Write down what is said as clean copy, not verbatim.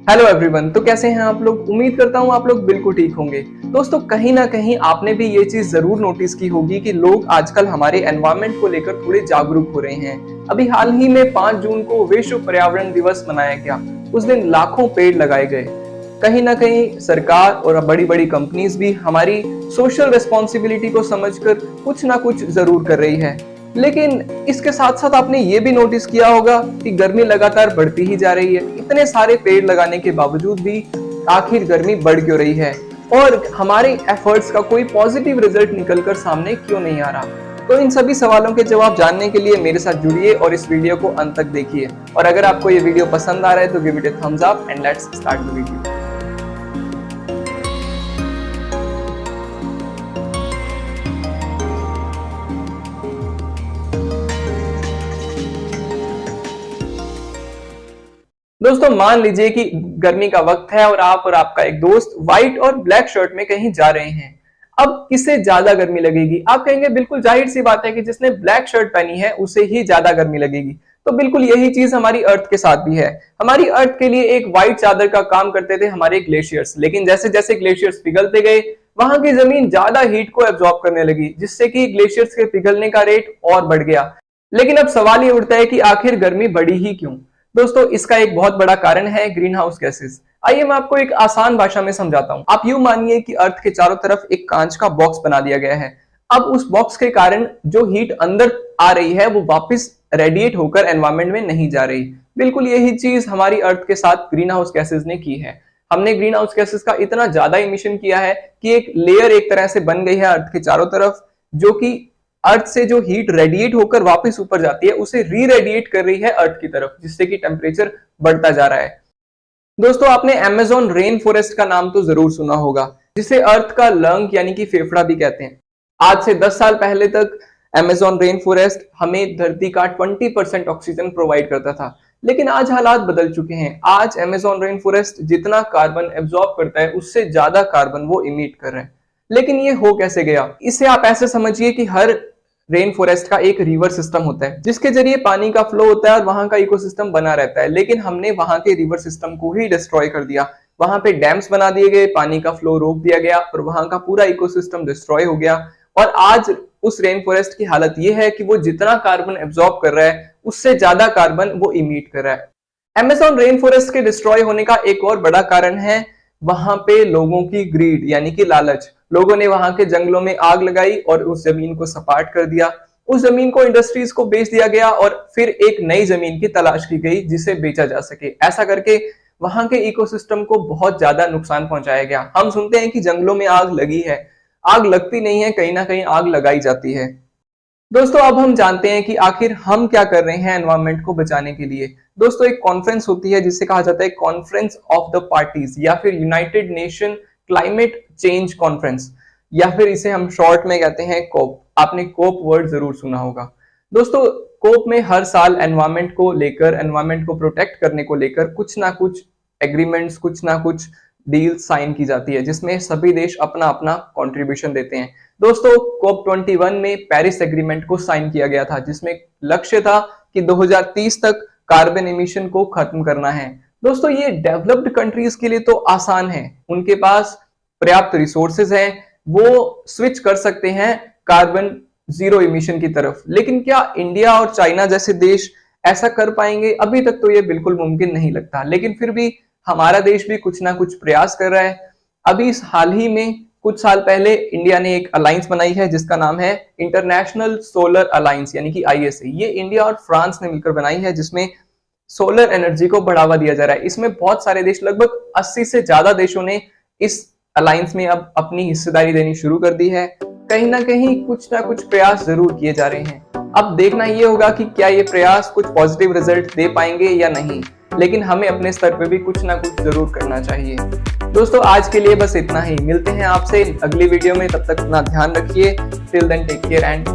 Hello everyone, तो कैसे हैं आप लोग। उम्मीद करता हूं आप लोग बिल्कुल ठीक होंगे। दोस्तों, कहीं ना कहीं आपने भी ये चीज जरूर नोटिस की होगी कि लोग आजकल हमारे एनवायरनमेंट को लेकर थोड़े जागरूक हो रहे हैं। अभी हाल ही में 5 जून को विश्व पर्यावरण दिवस मनाया गया। उस दिन लाखों पेड़ लगाए गए। कहीं ना कहीं सरकार और बड़ी बड़ी कंपनीज भी हमारी सोशल रिस्पॉन्सिबिलिटी को समझकर कुछ ना कुछ जरूर कर रही है। लेकिन इसके साथ साथ आपने ये भी नोटिस किया होगा कि गर्मी लगातार बढ़ती ही जा रही है। इतने सारे पेड़ लगाने के बावजूद भी आखिर गर्मी बढ़ क्यों रही है और हमारे एफर्ट्स का कोई पॉजिटिव रिजल्ट निकलकर सामने क्यों नहीं आ रहा। तो इन सभी सवालों के जवाब जानने के लिए मेरे साथ जुड़िए और इस वीडियो को अंत तक देखिए। और अगर आपको ये वीडियो पसंद आ रहा है तो give it a thumbs up and let's start the video. दोस्तों, मान लीजिए कि गर्मी का वक्त है और आप और आपका एक दोस्त व्हाइट और ब्लैक शर्ट में कहीं जा रहे हैं। अब किससे ज्यादा गर्मी लगेगी? आप कहेंगे बिल्कुल जाहिर सी बात है कि जिसने ब्लैक शर्ट पहनी है उसे ही ज्यादा गर्मी लगेगी। तो बिल्कुल यही चीज हमारी अर्थ के साथ भी है। हमारी अर्थ के लिए एक व्हाइट चादर का काम करते थे हमारे ग्लेशियर्स, लेकिन जैसे जैसे ग्लेशियर्स पिघलते गए वहां की जमीन ज्यादा हीट को एब्जॉर्ब करने लगी, जिससे कि ग्लेशियर्स के पिघलने का रेट और बढ़ गया। लेकिन अब सवाल ये उठता है कि आखिर गर्मी बढ़ी ही क्यों? दोस्तों, इसका एक बहुत बड़ा कारण है ग्रीन हाउस गैसेस। आइए मैं आपको एक आसान भाषा में समझाता हूं। आप यूं मानिए कि अर्थ के चारों तरफ एक कांच का बॉक्स बना दिया गया है। अब उस बॉक्स के कारण जो हीट अंदर आ रही है वो वापस रेडिएट होकर एनवायरमेंट में नहीं जा रही। बिल्कुल यही चीज हमारी अर्थ के साथ ग्रीन हाउस गैसेस ने की है। हमने ग्रीन हाउस गैसेस का इतना ज्यादा इमिशन किया है कि एक लेयर एक तरह से बन गई है अर्थ के चारों तरफ, जो कि अर्थ से जो हीट रेडिएट होकर वापस ऊपर जाती है उसे री रेडिएट कर रही है अर्थ की तरफ, जिससे कि टेम्परेचर बढ़ता जा रहा है। दोस्तों, आपने अमेज़न रेन फॉरेस्ट का नाम तो जरूर सुना होगा, जिसे अर्थ का लंग यानी कि फेफड़ा भी कहते हैं। आज से 10 साल पहले तक अमेज़न रेन फॉरेस्ट हमें धरती का 20% ऑक्सीजन प्रोवाइड करता था, लेकिन आज हालात बदल चुके हैं। आज अमेज़न रेन फॉरेस्ट जितना कार्बन एब्जॉर्ब करता है उससे ज्यादा कार्बन वो इमिट कर रहा है। लेकिन ये हो कैसे गया? इसे आप ऐसे समझिए कि हर रेन फॉरेस्ट का एक रिवर सिस्टम होता है, जिसके जरिए पानी का फ्लो होता है और वहां का इकोसिस्टम बना रहता है। लेकिन हमने वहां के रिवर सिस्टम को ही डिस्ट्रॉय कर दिया। वहां पे डैम्स बना दिए गए, पानी का फ्लो रोक दिया गया और वहां का पूरा इकोसिस्टम डिस्ट्रॉय हो गया। और आज उस रेन फॉरेस्ट की हालत ये है कि वो जितना कार्बन एब्जॉर्ब कर रहा है उससे ज्यादा कार्बन वो इमिट कर रहा है। अमेज़न रेन फॉरेस्ट के डिस्ट्रॉय होने का एक और बड़ा कारण है वहां पे लोगों की ग्रीड यानी कि लालच। लोगों ने वहां के जंगलों में आग लगाई और उस जमीन को सपाट कर दिया। उस जमीन को इंडस्ट्रीज को बेच दिया गया और फिर एक नई जमीन की तलाश की गई जिसे बेचा जा सके। ऐसा करके वहां के इकोसिस्टम को बहुत ज्यादा नुकसान पहुंचाया गया। हम सुनते हैं कि जंगलों में आग लगी है, आग लगती नहीं है, कहीं ना कहीं आग लगाई जाती है। दोस्तों, अब हम जानते हैं कि आखिर हम क्या कर रहे हैं एनवायरनमेंट को बचाने के लिए। दोस्तों, एक कॉन्फ्रेंस होती है जिसे कहा जाता है कॉन्फ्रेंस ऑफ द पार्टीज या फिर United nation climate change conference, या फिर इसे हम शॉर्ट में कहते हैं कोप। आपने कोप वर्ड जरूर सुना होगा। दोस्तों, कोप में हर साल एनवायरनमेंट को लेकर, एनवायरनमेंट को प्रोटेक्ट करने को लेकर कुछ ना कुछ एग्रीमेंट्स, कुछ ना कुछ डील साइन की जाती है, जिसमें सभी देश अपना अपना कंट्रीब्यूशन देते हैं। दोस्तों, कोप 21 में पेरिस एग्रीमेंट को साइन किया गया था, जिसमें लक्ष्य था कि 2030 तक कार्बन एमिशन को खत्म करना है। दोस्तों, ये डेवलप्ड कंट्रीज के लिए तो आसान है, उनके पास पर्याप्त रिसोर्सेज हैं, वो स्विच कर सकते हैं कार्बन जीरो इमिशन की तरफ। लेकिन क्या इंडिया और चाइना जैसे देश ऐसा कर पाएंगे? अभी तक तो ये बिल्कुल मुमकिन नहीं लगता, लेकिन फिर भी हमारा देश भी कुछ ना कुछ प्रयास कर रहा है। अभी हाल ही में कुछ साल पहले इंडिया ने एक अलायंस बनाई है जिसका नाम है इंटरनेशनल सोलर अलायंस यानी कि ISA। ये इंडिया और फ्रांस ने मिलकर बनाई है, जिसमें सोलर एनर्जी को बढ़ावा दिया जा रहा है। इसमें बहुत सारे देश, लगभग 80 से ज्यादा देशों ने इस अलायंस में अब अपनी हिस्सेदारी देनी शुरू कर दी है। कहीं ना कहीं कुछ ना कुछ प्रयास जरूर किए जा रहे हैं। अब देखना ये होगा कि क्या ये प्रयास कुछ पॉजिटिव रिजल्ट दे पाएंगे या नहीं, लेकिन हमें अपने स्तर पे भी कुछ ना कुछ जरूर करना चाहिए। दोस्तों, आज के लिए बस इतना ही। मिलते हैं आपसे अगली वीडियो में, तब तक अपना ध्यान रखिए। Till then take care and